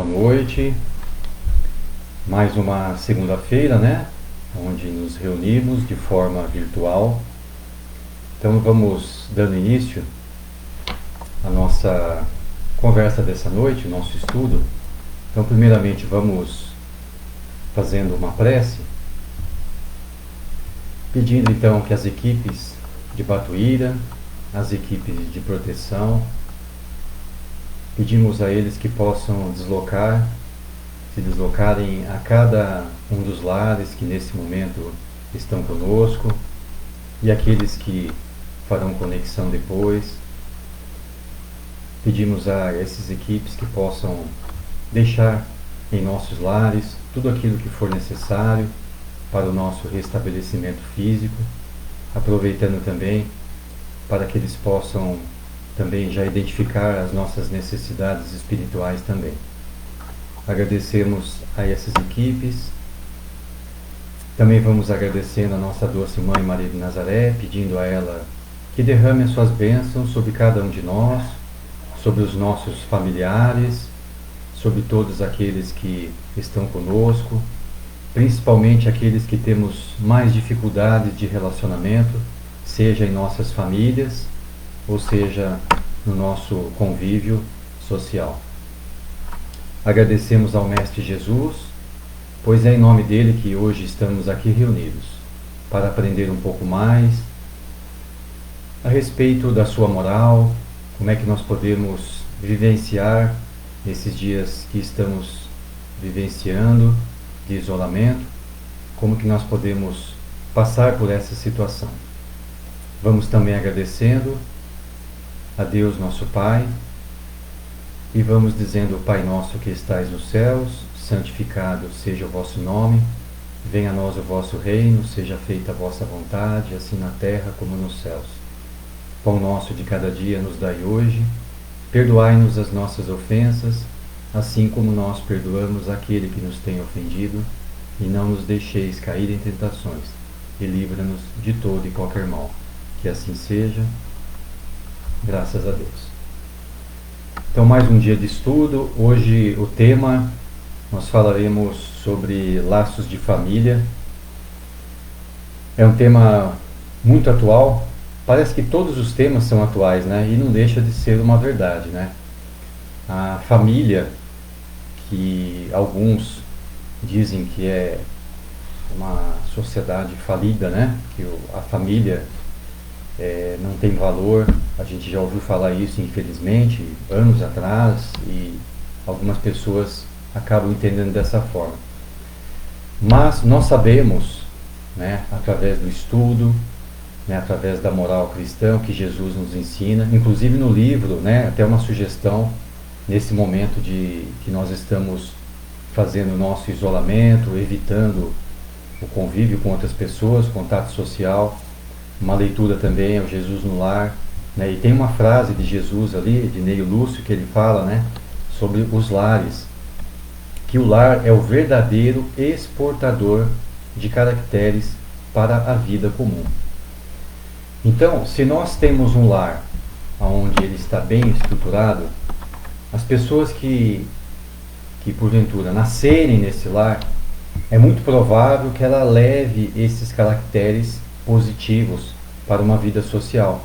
boa noite. Mais uma segunda-feira, né? Onde nos reunimos de forma virtual. Então vamos dando início à nossa conversa dessa noite, nosso estudo. Então, primeiramente, vamos fazendo uma prece, pedindo então que as equipes de Batuíra, as equipes de proteção, pedimos a eles que possam se deslocarem a cada um dos lares que nesse momento estão conosco e aqueles que farão conexão depois. Pedimos a essas equipes que possam deixar em nossos lares tudo aquilo que for necessário para o nosso restabelecimento físico, aproveitando também para que eles possam também já identificar as nossas necessidades espirituais também. Agradecemos a essas equipes. Também vamos agradecendo a nossa doce Mãe Maria de Nazaré, pedindo a ela que derrame as suas bênçãos sobre cada um de nós, sobre os nossos familiares, sobre todos aqueles que estão conosco, principalmente aqueles que temos mais dificuldades de relacionamento, seja em nossas famílias, ou seja, no nosso convívio social. Agradecemos ao Mestre Jesus, pois é em nome dele que hoje estamos aqui reunidos, para aprender um pouco mais a respeito da sua moral, como é que nós podemos vivenciar esses dias que estamos vivenciando de isolamento, como que nós podemos passar por essa situação. Vamos também agradecendo a Deus nosso Pai e vamos dizendo: Pai nosso que estais nos céus, santificado seja o vosso nome, venha a nós o vosso reino, seja feita a vossa vontade, assim na terra como nos céus. Pão nosso de cada dia nos dai hoje, perdoai-nos as nossas ofensas, assim como nós perdoamos aquele que nos tem ofendido, e não nos deixeis cair em tentações, e livra-nos de todo e qualquer mal. Que assim seja, graças a Deus. Então, mais um dia de estudo. Hoje o tema, nós falaremos sobre laços de família. É um tema muito atual. Parece que todos os temas são atuais, né? E não deixa de ser uma verdade, né? A família, que alguns dizem que é uma sociedade falida, né? Que a família não tem valor. A gente já ouviu falar isso, infelizmente, anos atrás, e algumas pessoas acabam entendendo dessa forma. Mas nós sabemos, né, através do estudo, né, através da moral cristã que Jesus nos ensina, inclusive no livro, né, até uma sugestão nesse momento de que nós estamos fazendo o nosso isolamento, evitando o convívio com outras pessoas, contato social, uma leitura também ao Jesus no Lar, né, e tem uma frase de Jesus ali, de Neio Lúcio, que ele fala, né, sobre os lares, que o lar é o verdadeiro exportador de caracteres para a vida comum. Então, se nós temos um lar onde ele está bem estruturado, as pessoas que porventura nascerem nesse lar, é muito provável que ela leve esses caracteres positivos para uma vida social,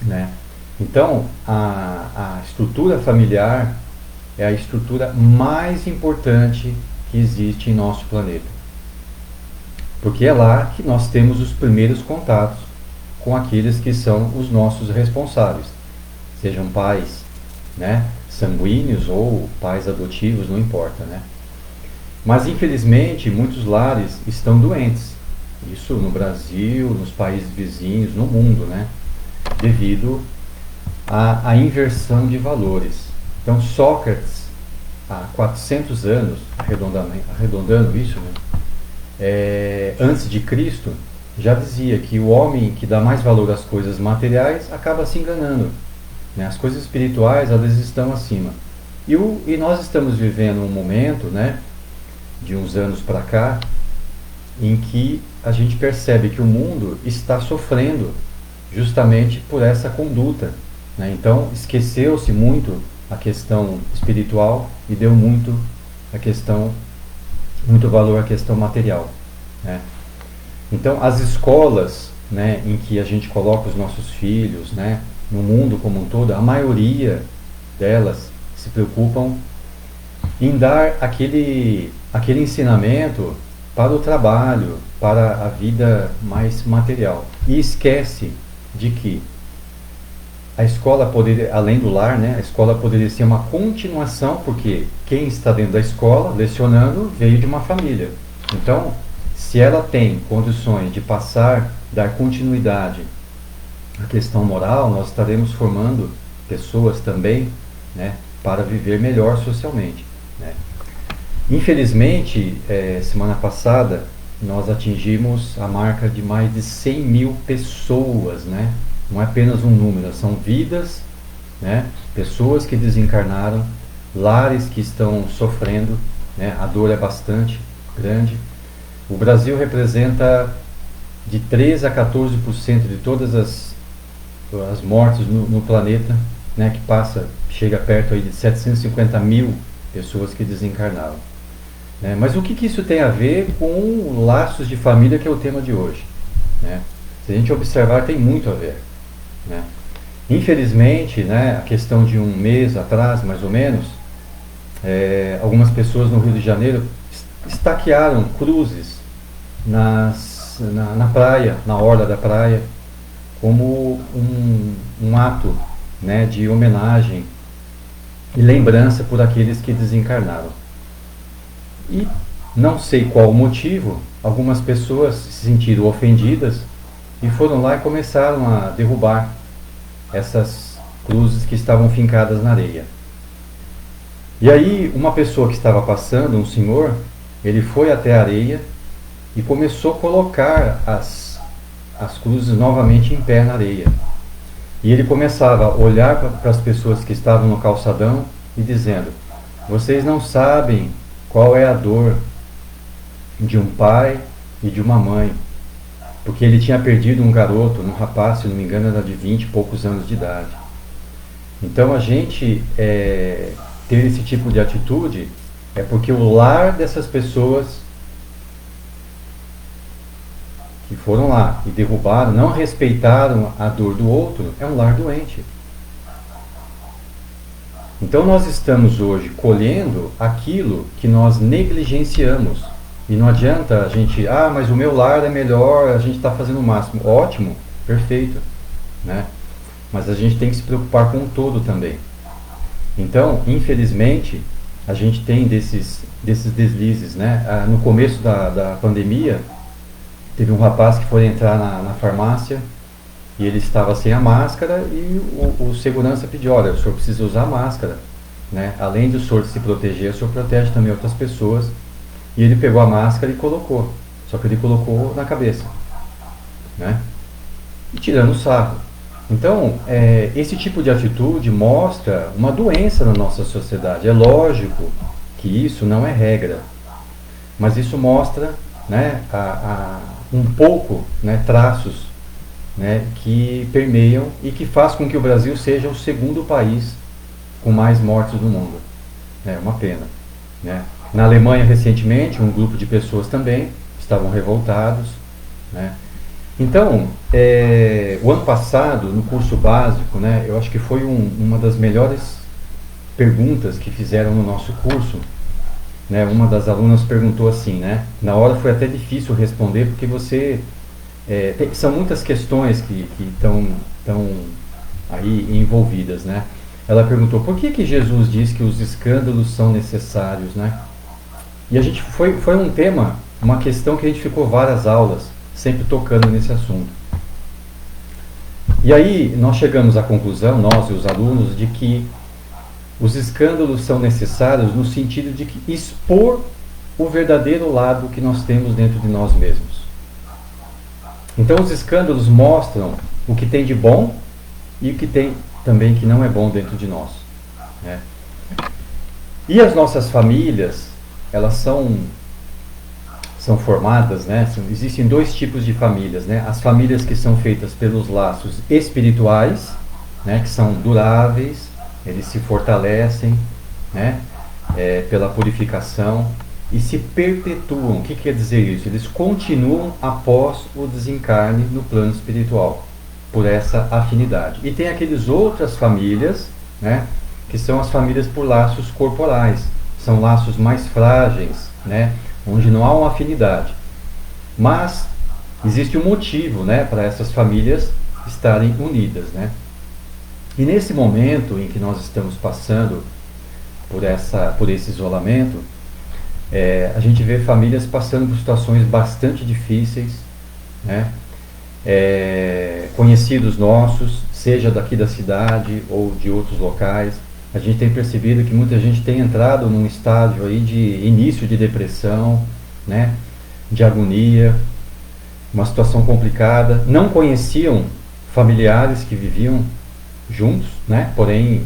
né? Então, a estrutura familiar é a estrutura mais importante que existe em nosso planeta, porque é lá que nós temos os primeiros contatos com aqueles que são os nossos responsáveis, sejam pais, né, sanguíneos ou pais adotivos, não importa, né? Mas infelizmente muitos lares estão doentes, isso no Brasil, nos países vizinhos, no mundo, né, devido à inversão de valores. Então Sócrates, há 400 anos, arredondando isso, né, antes de Cristo, já dizia que o homem que dá mais valor às coisas materiais acaba se enganando, né? As coisas espirituais, elas estão acima. E nós estamos vivendo um momento, né, de uns anos para cá, em que a gente percebe que o mundo está sofrendo justamente por essa conduta, né? Então, esqueceu-se muito a questão espiritual e deu muito muito valor à questão material, né? Então, as escolas, né, em que a gente coloca os nossos filhos, né, no mundo como um todo, a maioria delas se preocupam em dar aquele ensinamento para o trabalho, para a vida mais material. E esquece de que a escola poderia, além do lar, né, a escola poderia ser uma continuação, porque quem está dentro da escola, lecionando, veio de uma família. Então, se ela tem condições de passar, dar continuidade à questão moral, nós estaremos formando pessoas também, né, para viver melhor socialmente, né? Infelizmente, semana passada, nós atingimos a marca de mais de 100 mil pessoas, né? Não é apenas um número, são vidas, né? Pessoas que desencarnaram, lares que estão sofrendo, né? A dor é bastante grande. O Brasil representa de 13 a 14% de todas as mortes no planeta, né? Que chega perto aí de 750 mil pessoas que desencarnaram. Mas o que isso tem a ver com laços de família, que é o tema de hoje, né? Se a gente observar, tem muito a ver, né? Infelizmente, né, a questão de um mês atrás, mais ou menos, algumas pessoas no Rio de Janeiro estaquearam cruzes na praia, na orla da praia, como um ato, né, de homenagem e lembrança por aqueles que desencarnaram. E não sei qual o motivo, algumas pessoas se sentiram ofendidas e foram lá e começaram a derrubar essas cruzes que estavam fincadas na areia. E aí uma pessoa que estava passando, um senhor, ele foi até a areia e começou a colocar as cruzes novamente em pé na areia. E ele começava a olhar para as pessoas que estavam no calçadão e dizendo: vocês não sabem qual é a dor de um pai e de uma mãe, porque ele tinha perdido um garoto, um rapaz, se não me engano, era de 20 e poucos anos de idade. Então a gente ter esse tipo de atitude é porque o lar dessas pessoas que foram lá e derrubaram, não respeitaram a dor do outro, é um lar doente. Então nós estamos hoje colhendo aquilo que nós negligenciamos. E não adianta a gente, mas o meu lar é melhor, a gente está fazendo o máximo. Ótimo, perfeito, né? Mas a gente tem que se preocupar com o todo também. Então, infelizmente, a gente tem desses deslizes, né? No começo da pandemia, teve um rapaz que foi entrar na farmácia e ele estava sem a máscara e o segurança pediu: olha, o senhor precisa usar máscara, né? Além do senhor se proteger, o senhor protege também outras pessoas. E ele pegou a máscara e colocou, só que ele colocou na cabeça, né? E tirando o sarro. Então, esse tipo de atitude mostra uma doença na nossa sociedade. É lógico que isso não é regra, mas isso mostra, né, um pouco, né, traços, né, que permeiam e que faz com que o Brasil seja o segundo país com mais mortes do mundo. É uma pena, né? Na Alemanha, recentemente, um grupo de pessoas também estavam revoltados, né? Então, o ano passado, no curso básico, né, eu acho que foi uma das melhores perguntas que fizeram no nosso curso, né? Uma das alunas perguntou assim, né? Na hora foi até difícil responder, porque são muitas questões que estão aí envolvidas, né? Ela perguntou: por que Jesus diz que os escândalos são necessários, né? E a gente foi um tema, uma questão que a gente ficou várias aulas sempre tocando nesse assunto. E aí nós chegamos à conclusão, nós e os alunos, de que os escândalos são necessários no sentido de que expor o verdadeiro lado que nós temos dentro de nós mesmos. Então os escândalos mostram o que tem de bom e o que tem também que não é bom dentro de nós, né? E as nossas famílias, elas são formadas, né? Existem dois tipos de famílias, né? As famílias que são feitas pelos laços espirituais, né? Que são duráveis, eles se fortalecem, né, pela purificação e se perpetuam. O que quer dizer isso? Eles continuam após o desencarne no plano espiritual, por essa afinidade. E tem aqueles outras famílias, né, que são as famílias por laços corporais, são laços mais frágeis, né, onde não há uma afinidade. Mas existe um motivo, né, para essas famílias estarem unidas, né? E nesse momento em que nós estamos passando por esse isolamento, a gente vê famílias passando por situações bastante difíceis, né? Conhecidos nossos, seja daqui da cidade ou de outros locais, a gente tem percebido que muita gente tem entrado num estágio aí de início de depressão, né? De agonia, uma situação complicada, não conheciam familiares que viviam juntos, né? Porém,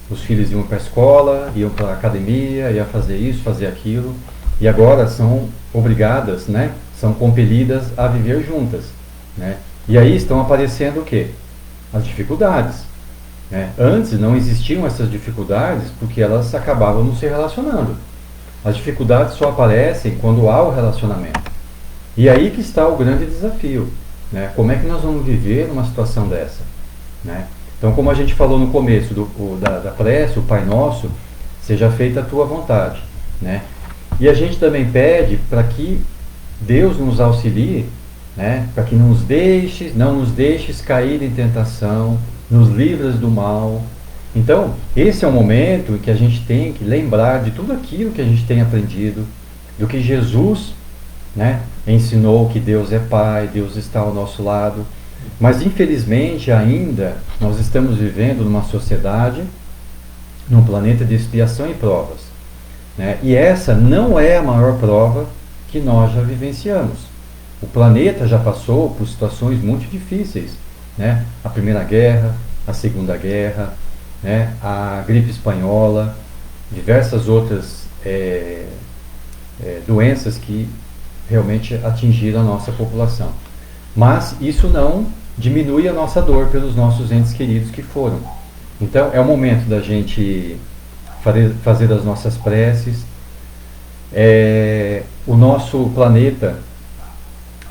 os filhos iam para a escola, iam para a academia, iam fazer isso, fazer aquilo, e agora são obrigadas, né? São compelidas a viver juntas, né? E aí estão aparecendo o quê? As dificuldades, né? Antes não existiam essas dificuldades porque elas acabavam não se relacionando. As dificuldades só aparecem quando há o relacionamento. E aí que está o grande desafio, né? Como é que nós vamos viver numa situação dessa, né? Então, como a gente falou no começo da prece, o Pai Nosso, seja feita a tua vontade, né? E a gente também pede para que Deus nos auxilie, né? Para que não nos deixes cair em tentação, nos livres do mal. Então, esse é o momento em que a gente tem que lembrar de tudo aquilo que a gente tem aprendido, do que Jesus, né, ensinou, que Deus é Pai, Deus está ao nosso lado. Mas infelizmente ainda nós estamos vivendo numa sociedade, num planeta de expiação e provas, né? E essa não é a maior prova que nós já vivenciamos. O planeta já passou por situações muito difíceis, né? A Primeira Guerra, a Segunda Guerra, né? A gripe espanhola, diversas outras doenças que realmente atingiram a nossa população. Mas isso não diminui a nossa dor pelos nossos entes queridos que foram. Então é o momento da gente fazer as nossas preces. O nosso planeta,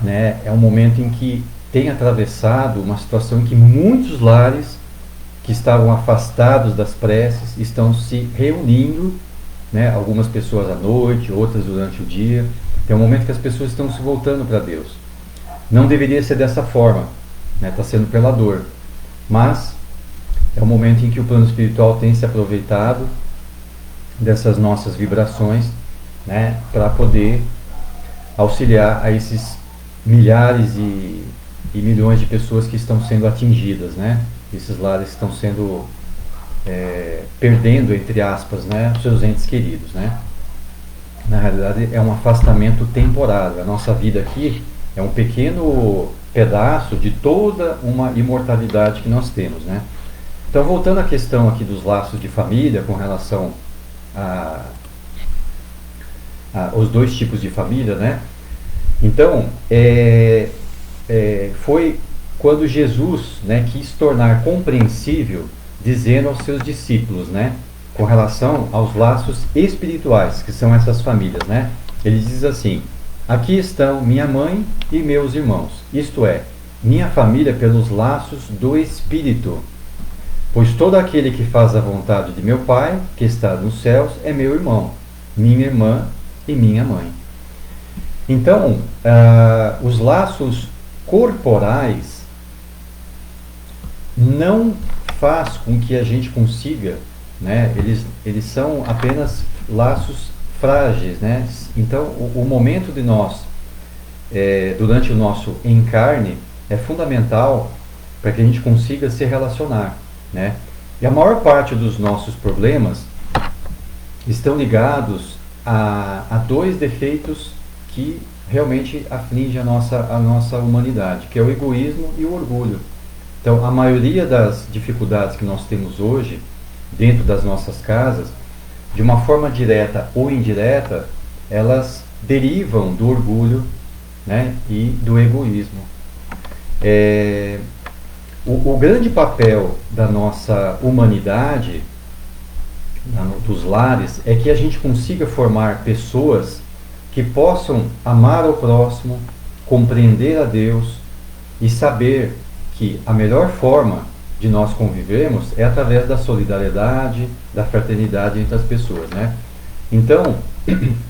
né, é um momento em que tem atravessado uma situação em que muitos lares que estavam afastados das preces estão se reunindo, né, algumas pessoas à noite, outras durante o dia. É um momento que as pessoas estão se voltando para Deus. Não deveria ser dessa forma, né? Está sendo pela dor. Mas é um momento em que o plano espiritual tem se aproveitado dessas nossas vibrações, né? Para poder auxiliar a esses milhares e milhões de pessoas que estão sendo atingidas, né? Esses lares estão sendo perdendo, entre aspas, né, os seus entes queridos, né? Na realidade é um afastamento temporário. A nossa vida aqui é um pequeno pedaço de toda uma imortalidade que nós temos, né? Então, voltando à questão aqui dos laços de família, com relação aos dois tipos de família, né? Então, foi quando Jesus, né, quis tornar compreensível, dizendo aos seus discípulos, né, com relação aos laços espirituais, que são essas famílias, né? Ele diz assim: aqui estão minha mãe e meus irmãos, isto é, minha família pelos laços do Espírito. Pois todo aquele que faz a vontade de meu Pai, que está nos céus, é meu irmão, minha irmã e minha mãe. Então, os laços corporais não faz com que a gente consiga, né? Eles são apenas laços frágeis, né? Então, o momento de nós, durante o nosso encarne, é fundamental para que a gente consiga se relacionar, né? E a maior parte dos nossos problemas estão ligados a dois defeitos que realmente afligem a nossa humanidade, que é o egoísmo e o orgulho. Então, a maioria das dificuldades que nós temos hoje, dentro das nossas casas, de uma forma direta ou indireta, elas derivam do orgulho, né, e do egoísmo. O grande papel da nossa humanidade, dos lares, é que a gente consiga formar pessoas que possam amar ao próximo, compreender a Deus e saber que a melhor forma de nós convivermos é através da solidariedade, da fraternidade entre as pessoas, né? Então,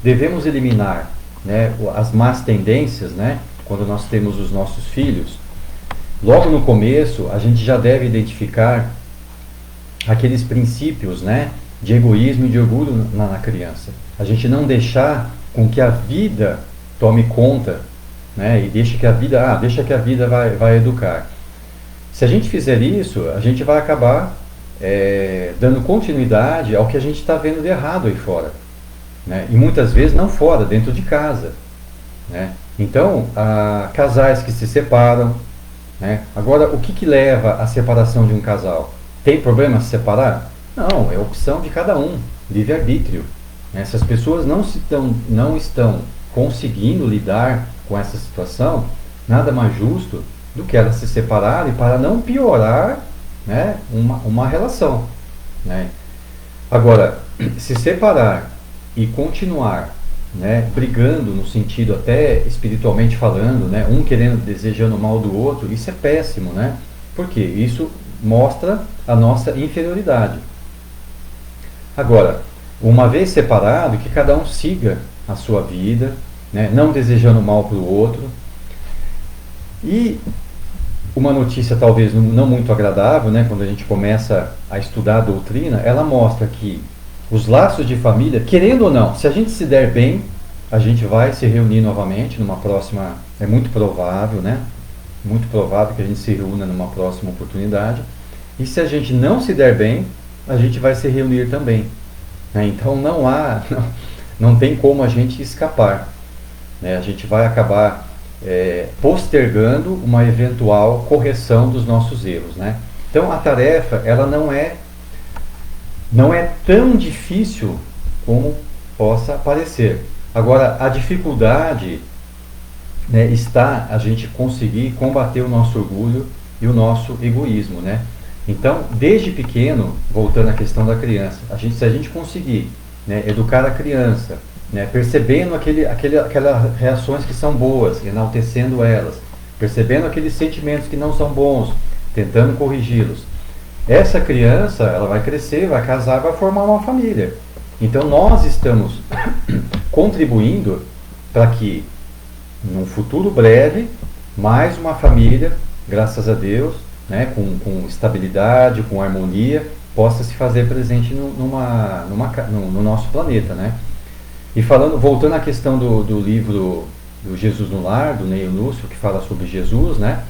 devemos eliminar, né, as más tendências, né, quando nós temos os nossos filhos. Logo no começo, a gente já deve identificar aqueles princípios, né, de egoísmo e de orgulho na criança. A gente não deixar com que a vida tome conta, né, e deixa que a vida vai educar. Se a gente fizer isso, a gente vai acabar dando continuidade ao que a gente está vendo de errado aí fora, né? E muitas vezes não fora, dentro de casa, né? Então, casais que se separam, né? Agora, o que leva à separação de um casal? Tem problema se separar? Não, é opção de cada um, livre-arbítrio, né? Se as pessoas não estão conseguindo lidar com essa situação, nada mais justo do que elas se separarem para não piorar, né, uma relação, né? Agora, se separar e continuar, né, brigando no sentido até espiritualmente falando, né, um desejando o mal do outro, isso é péssimo, né? Porque isso mostra a nossa inferioridade. Agora, uma vez separado, que cada um siga a sua vida, né, não desejando mal para o outro. E uma notícia talvez não muito agradável, né, quando a gente começa a estudar a doutrina, ela mostra que os laços de família, querendo ou não, se a gente se der bem, a gente vai se reunir novamente numa próxima, é muito provável, né? Muito provável que a gente se reúna numa próxima oportunidade. E se a gente não se der bem, a gente vai se reunir também, né? Então não tem como a gente escapar, né? A gente vai acabar postergando uma eventual correção dos nossos erros, né? Então a tarefa, ela não é tão difícil como possa parecer. Agora, a dificuldade, né, está a gente conseguir combater o nosso orgulho e o nosso egoísmo, né? Então, desde pequeno, voltando à questão da criança, se a gente conseguir, né, educar a criança, né, percebendo aquelas reações que são boas, enaltecendo elas, percebendo aqueles sentimentos que não são bons, tentando corrigi-los, essa criança, ela vai crescer, vai casar, vai formar uma família. Então nós estamos contribuindo para que, num futuro breve, mais uma família, graças a Deus, né, com estabilidade, com harmonia, possa se fazer presente no nosso planeta, né? E voltando à questão do livro do Jesus no Lar, do Neil Lúcio, que fala sobre Jesus, né?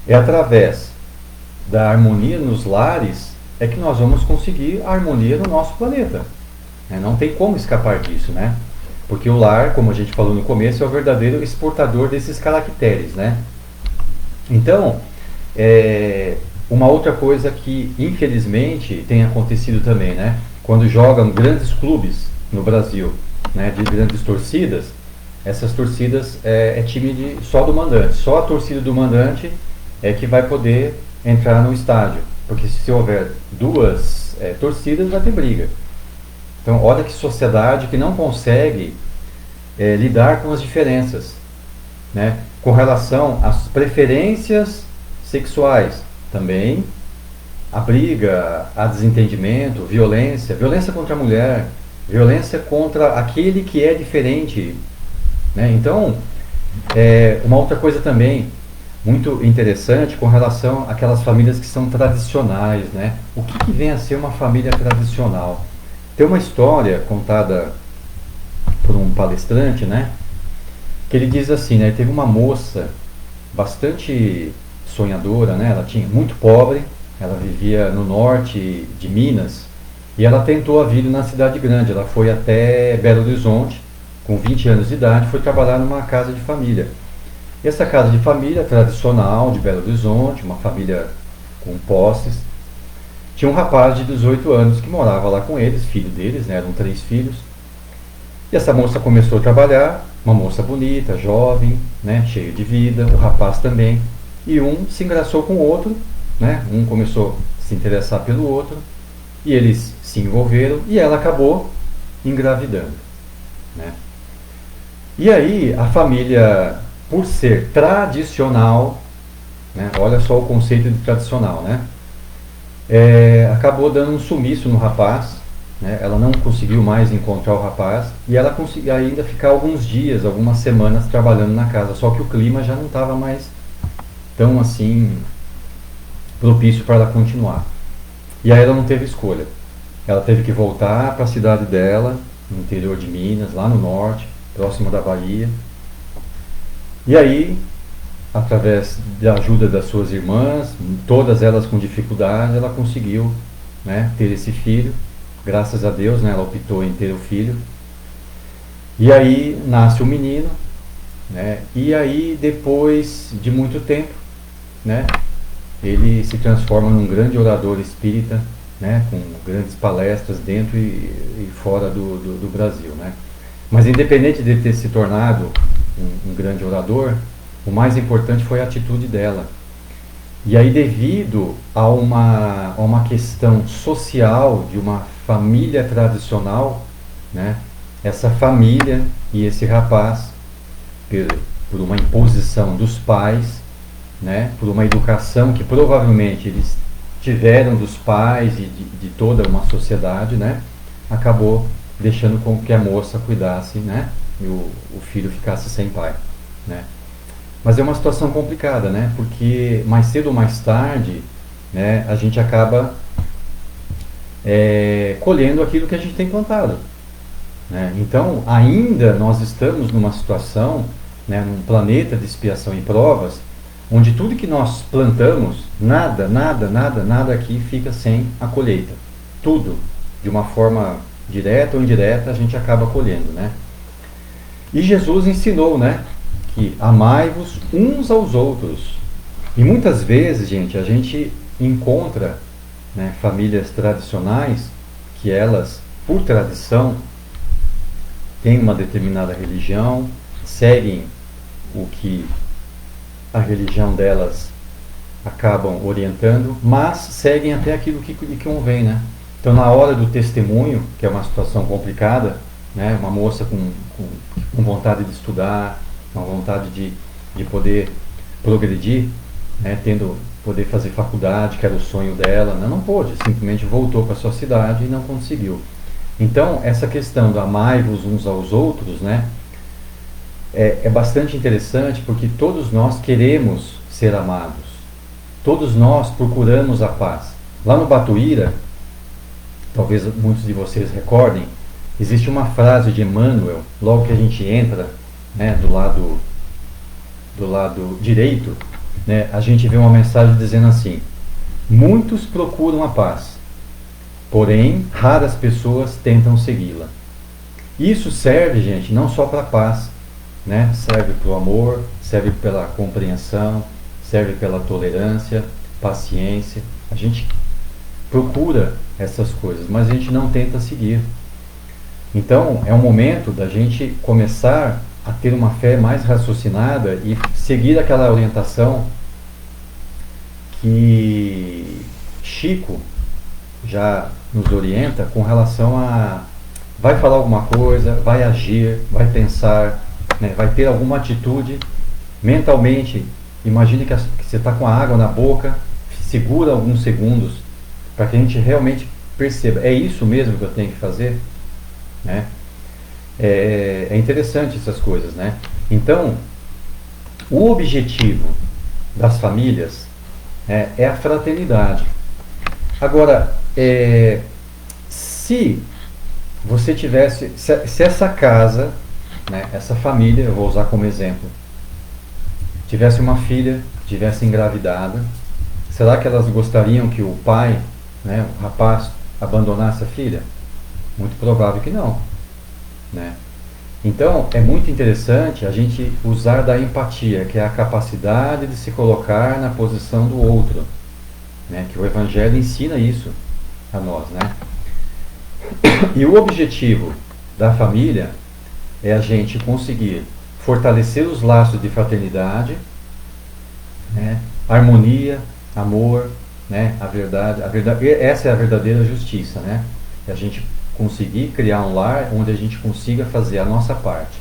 É através da harmonia nos lares é que nós vamos conseguir a harmonia no nosso planeta, né? Não tem como escapar disso, né? Porque o lar, como a gente falou no começo, é o verdadeiro exportador desses caracteres, né? Então, uma outra coisa que infelizmente tem acontecido também, né? Quando jogam grandes clubes no Brasil, né, de grandes torcidas, essas torcidas é time só do mandante, só a torcida do mandante é que vai poder entrar no estádio, porque se houver duas torcidas vai ter briga. Então olha que sociedade que não consegue lidar com as diferenças, né? Com relação às preferências sexuais também, a briga, a desentendimento, violência contra a mulher, violência contra aquele que é diferente, né? Então, uma outra coisa também muito interessante com relação àquelas famílias que são tradicionais, né? O que vem a ser uma família tradicional? Tem uma história contada por um palestrante, né? Que ele diz assim, né? Teve uma moça bastante sonhadora, né? Ela tinha muito pobre, ela vivia no norte de Minas e ela tentou a vida na cidade grande. Ela foi até Belo Horizonte com 20 anos de idade, foi trabalhar numa casa de família. E essa casa de família tradicional de Belo Horizonte, uma família com posses, tinha um rapaz de 18 anos que morava lá com eles, filho deles, né? Eram 3 filhos. E essa moça começou a trabalhar, uma moça bonita, jovem, né? Cheia de vida, o rapaz também. e um se engraçou com o outro, né? Um começou a se interessar pelo outro, e eles se envolveram, e ela acabou engravidando, né? E aí a família, por ser tradicional, né? Olha só o conceito de tradicional, né? Acabou dando um sumiço no rapaz, né? Ela não conseguiu mais encontrar o rapaz, e ela conseguiu ainda ficar alguns dias, algumas semanas trabalhando na casa, só que o clima já não estava mais tão assim propício para ela continuar. E aí ela não teve escolha. Ela teve que voltar para a cidade dela, no interior de Minas, lá no norte, próximo da Bahia. E aí, através da ajuda das suas irmãs, todas elas com dificuldade, ela conseguiu, né, ter esse filho. Graças a Deus, né, ela optou em ter o filho. E aí nasce o menino, né, e aí depois de muito tempo, né, ele se transforma num grande orador espírita, né, com grandes palestras dentro e fora do Brasil, né. Mas independente de ter se tornado um grande orador, o mais importante foi a atitude dela. E aí, devido a uma questão social de uma família tradicional, né, essa família e esse rapaz, por uma imposição dos pais, né, por uma educação que provavelmente eles tiveram dos pais e de toda uma sociedade, né, acabou deixando com que a moça cuidasse, né, e o filho ficasse sem pai, né. Mas é uma situação complicada, né, porque mais cedo ou mais tarde, né, a gente acaba colhendo aquilo que a gente tem plantado, né. Então, ainda nós estamos numa situação, né, num planeta de expiação e provas, onde tudo que nós plantamos, nada aqui fica sem a colheita. Tudo, de uma forma direta ou indireta, a gente acaba colhendo, né? E Jesus ensinou, né, que amai-vos uns aos outros. E muitas vezes, gente, a gente encontra, né, famílias tradicionais que elas, por tradição, têm uma determinada religião, seguem o que a religião delas acabam orientando, mas seguem até aquilo que convém, né? Então, na hora do testemunho, que é uma situação complicada, né, uma moça com vontade de estudar, uma vontade de poder progredir, né, poder fazer faculdade, que era o sonho dela, não pôde, simplesmente voltou para sua cidade e não conseguiu. Então, essa questão do amai-vos uns aos outros, né, é bastante interessante, porque todos nós queremos ser amados, todos nós procuramos a paz. Lá no Batuíra, talvez muitos de vocês recordem, existe uma frase de Emmanuel, logo que a gente entra, né, do lado direito, né, a gente vê uma mensagem dizendo assim: muitos procuram a paz, porém raras pessoas tentam segui-la. Isso serve, gente, não só para a paz, né, serve para o amor, serve pela compreensão, serve pela tolerância, paciência. A gente procura essas coisas, mas a gente não tenta seguir. Então, é um momento da gente começar a ter uma fé mais raciocinada e seguir aquela orientação que Chico já nos orienta com relação a vai falar alguma coisa, vai agir, vai pensar, né, vai ter alguma atitude mentalmente. Imagine que você está com a água na boca, segura alguns segundos para que a gente realmente perceba, é isso mesmo que eu tenho que fazer, né? É interessante essas coisas, né? Então, o objetivo das famílias é a fraternidade. Agora, se você tivesse, se essa casa, né, essa família, eu vou usar como exemplo, tivesse uma filha, tivesse engravidada, será que elas gostariam que o pai, né, o rapaz, abandonasse a filha? Muito provável que não, né? Então, é muito interessante a gente usar da empatia, que é a capacidade de se colocar na posição do outro, né? Que o Evangelho ensina isso a nós, né? E o objetivo da família é a gente conseguir fortalecer os laços de fraternidade, né, harmonia, amor, né? A verdade, essa é a verdadeira justiça, né? É a gente conseguir criar um lar onde a gente consiga fazer a nossa parte.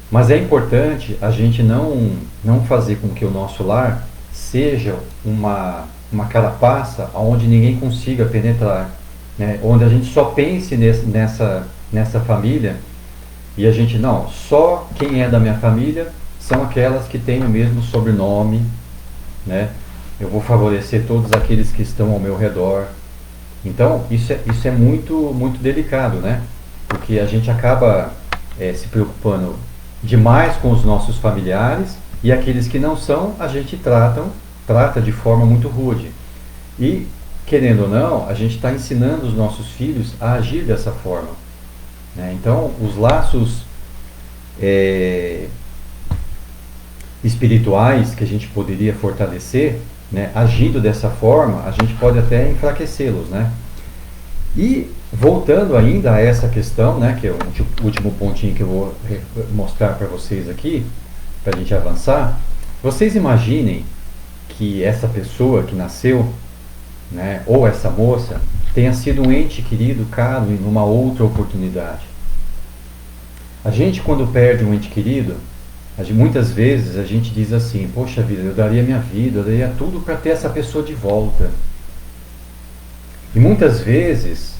Mas é importante a gente não fazer com que o nosso lar seja uma carapaça onde ninguém consiga penetrar, né? Onde a gente só pense nessa família e a gente, não, só quem é da minha família são aquelas que têm o mesmo sobrenome, né? Eu vou favorecer todos aqueles que estão ao meu redor. Então, isso é muito delicado, né? Porque a gente acaba se preocupando demais com os nossos familiares e aqueles que não são, a gente trata de forma muito rude. E, querendo ou não, a gente está ensinando os nossos filhos a agir dessa forma, né? Então, os laços espirituais que a gente poderia fortalecer, né, agindo dessa forma, a gente pode até enfraquecê-los, né? E voltando ainda a essa questão, né, que é o último pontinho que eu vou mostrar para vocês aqui, para a gente avançar, vocês imaginem que essa pessoa que nasceu, né, ou essa moça, tenha sido um ente querido caro em uma outra oportunidade. A gente, quando perde um ente querido, muitas vezes a gente diz assim, poxa vida, eu daria minha vida, eu daria tudo para ter essa pessoa de volta. E muitas vezes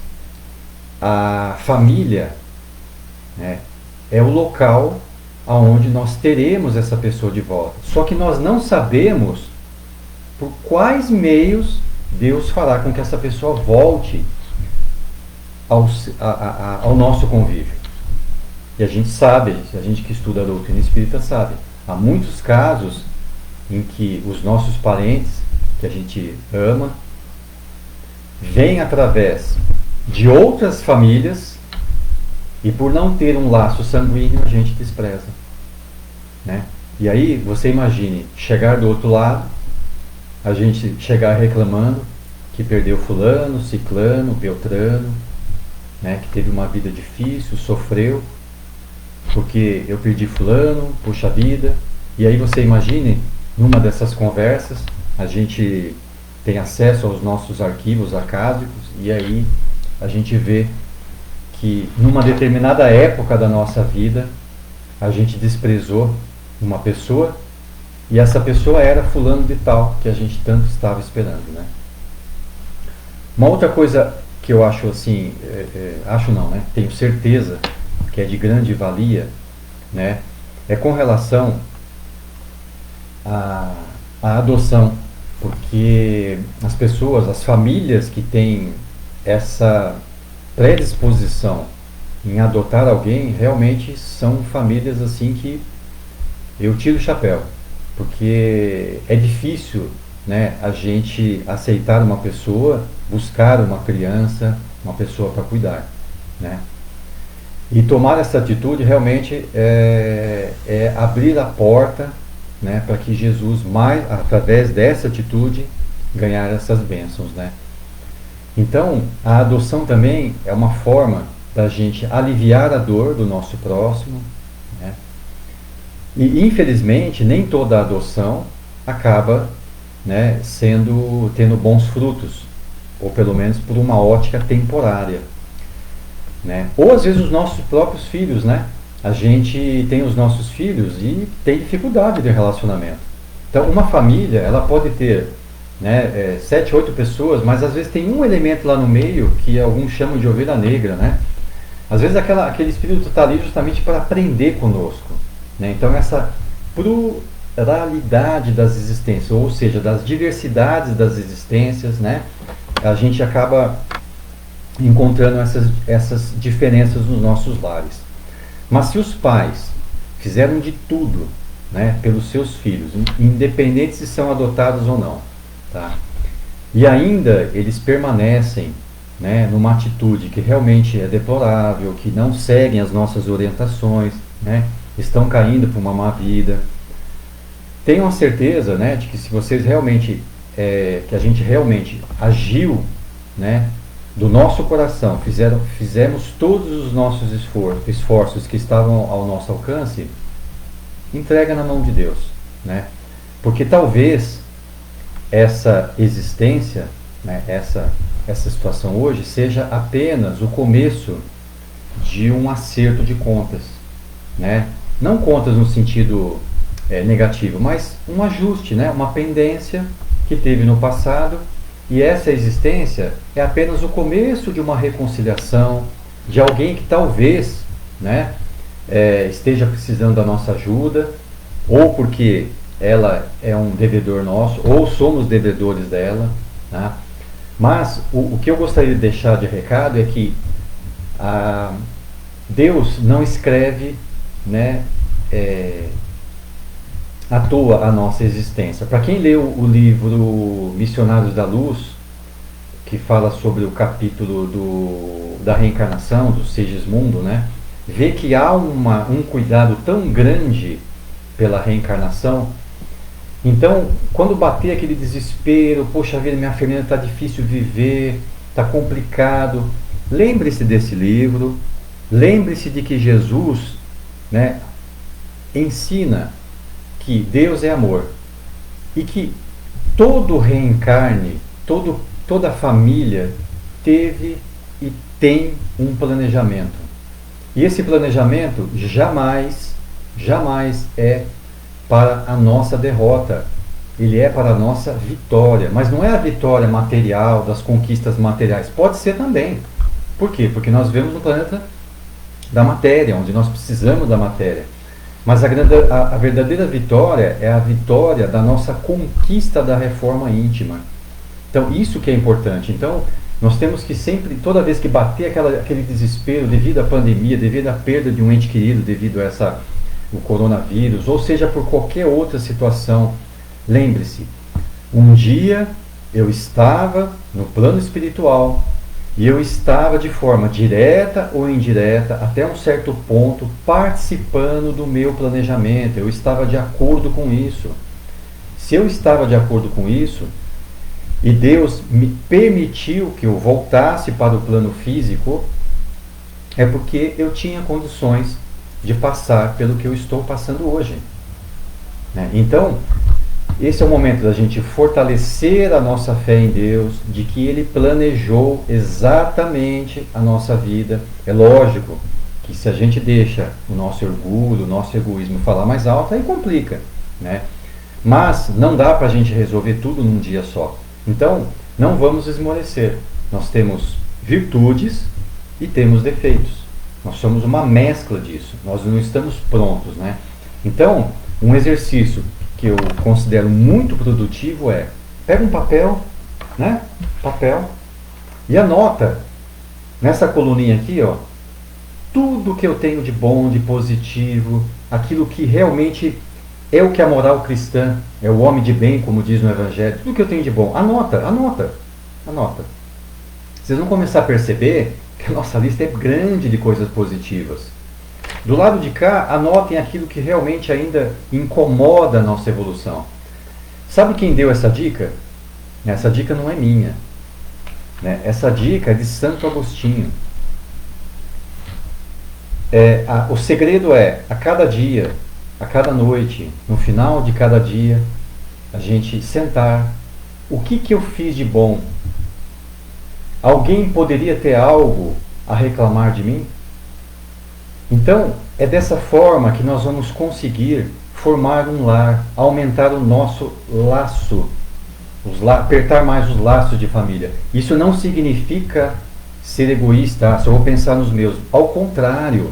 a família, né, é o local aonde nós teremos essa pessoa de volta. Só que nós não sabemos por quais meios Deus fará com que essa pessoa volte ao nosso convívio. E a gente sabe, a gente que estuda a doutrina espírita sabe, há muitos casos em que os nossos parentes, que a gente ama, vêm através de outras famílias e por não ter um laço sanguíneo a gente despreza, né? E aí você imagine chegar do outro lado, a gente chegar reclamando que perdeu fulano, ciclano, beltrano, né, que teve uma vida difícil, sofreu porque eu perdi fulano, puxa vida. E aí você imagine, numa dessas conversas, a gente tem acesso aos nossos arquivos acásicos e aí a gente vê que numa determinada época da nossa vida a gente desprezou uma pessoa e essa pessoa era fulano de tal que a gente tanto estava esperando, né? Uma outra coisa que eu acho assim, acho não, né? Tenho certeza que é de grande valia, né? É com relação à adoção, porque as pessoas, as famílias que têm essa predisposição em adotar alguém, realmente são famílias assim que eu tiro o chapéu, porque é difícil, né, a gente aceitar uma pessoa, buscar uma criança, uma pessoa para cuidar, né? E tomar essa atitude realmente é abrir a porta, né, para que Jesus, através dessa atitude, ganhar essas bênçãos, né? Então, a adoção também é uma forma da gente aliviar a dor do nosso próximo, né? E, infelizmente, nem toda adoção acaba, né, tendo bons frutos, ou pelo menos por uma ótica temporária, né? Ou às vezes os nossos próprios filhos, né? A gente tem os nossos filhos e tem dificuldade de relacionamento. Então, uma família, ela pode ter, né, 7, 8 pessoas, mas às vezes tem um elemento lá no meio que alguns chamam de ovelha negra, né? Às vezes aquele espírito está ali justamente para aprender conosco, né? Então, essa pluralidade das existências, ou seja, das diversidades das existências, né? A gente acaba encontrando essas diferenças nos nossos lares. Mas se os pais fizeram de tudo, né, pelos seus filhos, independente se são adotados ou não, tá? E ainda eles permanecem, né, numa atitude que realmente é deplorável, que não seguem as nossas orientações, né, estão caindo para uma má vida, tenham a certeza, né, de que se vocês realmente, que a gente realmente agiu, né, do nosso coração, fizemos todos os nossos esforços que estavam ao nosso alcance, entrega na mão de Deus, né? Porque talvez essa existência, né, essa situação hoje, seja apenas o começo de um acerto de contas, né? Não contas no sentido negativo, mas um ajuste, né? Uma pendência que teve no passado, e essa existência é apenas o começo de uma reconciliação, de alguém que talvez, né, esteja precisando da nossa ajuda, ou porque ela é um devedor nosso, ou somos devedores dela, né? Mas o que eu gostaria de deixar de recado é que Deus não escreve, né, à toa a nossa existência. Para quem leu o livro Missionários da Luz, que fala sobre o capítulo da reencarnação, do Segismundo, né, vê que há um cuidado tão grande pela reencarnação. Então, quando bater aquele desespero, poxa vida, minha família está difícil viver, está complicado, lembre-se desse livro, lembre-se de que Jesus, né, ensina que Deus é amor e que todo reencarne, toda família teve e tem um planejamento. E esse planejamento jamais é para a nossa derrota. Ele é para a nossa vitória. Mas não é a vitória material, das conquistas materiais. Pode ser também. Por quê? Porque nós vivemos no planeta da matéria, onde nós precisamos da matéria. Mas a verdadeira vitória é a vitória da nossa conquista da reforma íntima. Então, isso que é importante. Então, nós temos que sempre, toda vez que bater aquele desespero devido à pandemia, devido à perda de um ente querido, devido a o coronavírus, ou seja, por qualquer outra situação, lembre-se, um dia eu estava no plano espiritual e eu estava de forma direta ou indireta, até um certo ponto, participando do meu planejamento, eu estava de acordo com isso. Se eu estava de acordo com isso, e Deus me permitiu que eu voltasse para o plano físico, é porque eu tinha condições de passar pelo que eu estou passando hoje, né? Então, esse é o momento da gente fortalecer a nossa fé em Deus, de que Ele planejou exatamente a nossa vida. É lógico que se a gente deixa o nosso orgulho, o nosso egoísmo falar mais alto, aí complica, né? Mas não dá para a gente resolver tudo num dia só. Então, não vamos esmorecer. Nós temos virtudes e temos defeitos. Nós somos uma mescla disso. Nós não estamos prontos, né? Então, um exercício que eu considero muito produtivo é: pega um papel, né? Papel, e anota nessa coluninha aqui, ó, tudo que eu tenho de bom, de positivo, aquilo que realmente é o que a moral cristã, é o homem de bem, como diz no Evangelho, tudo que eu tenho de bom. Anota. Vocês vão começar a perceber que a nossa lista é grande de coisas positivas. Do lado de cá, anotem aquilo que realmente ainda incomoda a nossa evolução. Sabe quem deu essa dica? Essa dica não é minha, né? Essa dica é de Santo Agostinho. O segredo é, a cada dia, a cada noite, no final de cada dia, a gente sentar. O que eu fiz de bom? Alguém poderia ter algo a reclamar de mim? Então, é dessa forma que nós vamos conseguir formar um lar, aumentar o nosso laço, apertar mais os laços de família. Isso não significa ser egoísta, só vou pensar nos meus. Ao contrário,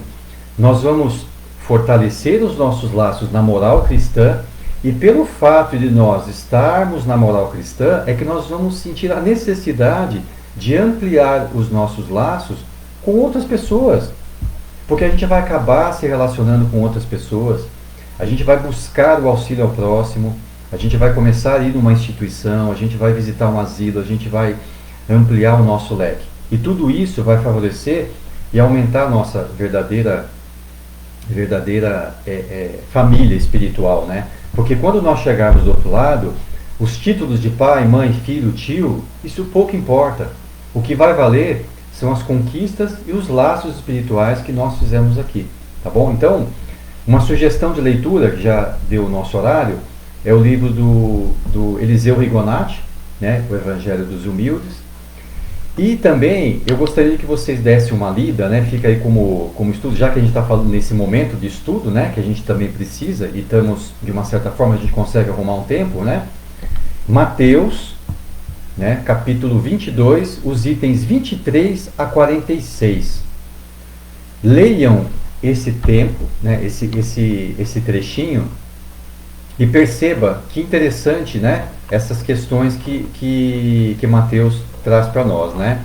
nós vamos fortalecer os nossos laços na moral cristã, e pelo fato de nós estarmos na moral cristã, é que nós vamos sentir a necessidade de ampliar os nossos laços com outras pessoas. Porque a gente vai acabar se relacionando com outras pessoas, a gente vai buscar o auxílio ao próximo, a gente vai começar a ir numa instituição, a gente vai visitar um asilo, a gente vai ampliar o nosso leque. E tudo isso vai favorecer e aumentar a nossa verdadeira família espiritual, né? Porque quando nós chegarmos do outro lado, os títulos de pai, mãe, filho, tio, isso pouco importa. O que vai valer são as conquistas e os laços espirituais que nós fizemos aqui, tá bom? Então, uma sugestão de leitura, que já deu o nosso horário, é o livro do Eliseu Rigonati, né, o Evangelho dos Humildes. E também eu gostaria que vocês dessem uma lida, né, fica aí como estudo, já que a gente está falando nesse momento de estudo, né, que a gente também precisa, e estamos, de uma certa forma, a gente consegue arrumar um tempo, né? Mateus, né, capítulo 22, os itens 23 a 46. Leiam esse tempo, né, esse trechinho, e perceba que interessante, né, essas questões que Mateus traz para nós, né?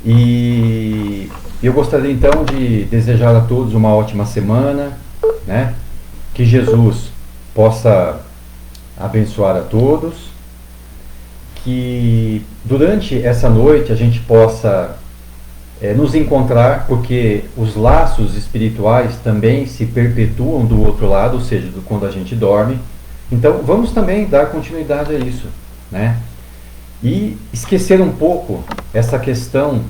E eu gostaria então de desejar a todos uma ótima semana, né? Que Jesus possa abençoar a todos, que durante essa noite a gente possa nos encontrar, porque os laços espirituais também se perpetuam do outro lado, ou seja, quando a gente dorme. Então vamos também dar continuidade a isso, né? E esquecer um pouco essa questão,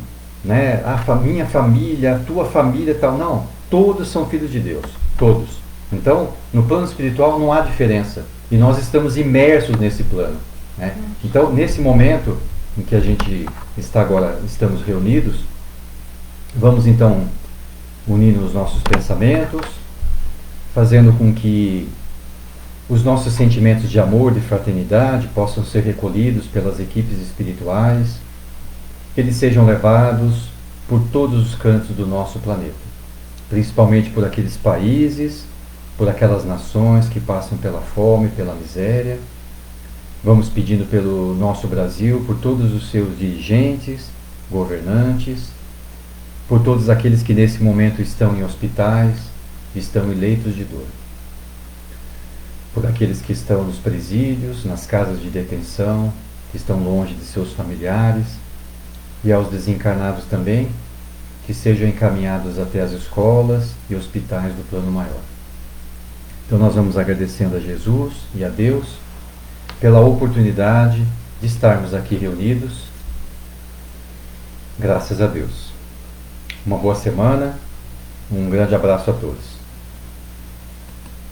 né? Minha família, a tua família, tal. Não, todos são filhos de Deus, todos. Então, no plano espiritual não há diferença, e nós estamos imersos nesse plano, né? Então, nesse momento em que a gente está agora, estamos reunidos, vamos então unir os nossos pensamentos, fazendo com que os nossos sentimentos de amor, de fraternidade, possam ser recolhidos pelas equipes espirituais, que eles sejam levados por todos os cantos do nosso planeta, principalmente por aqueles países, por aquelas nações que passam pela fome, pela miséria. Vamos pedindo pelo nosso Brasil, por todos os seus dirigentes, governantes, por todos aqueles que nesse momento estão em hospitais, estão em leitos de dor, por aqueles que estão nos presídios, nas casas de detenção, que estão longe de seus familiares, e aos desencarnados também, que sejam encaminhados até as escolas e hospitais do plano maior. Então nós vamos agradecendo a Jesus e a Deus pela oportunidade de estarmos aqui reunidos. Graças a Deus. Uma boa semana, um grande abraço a todos.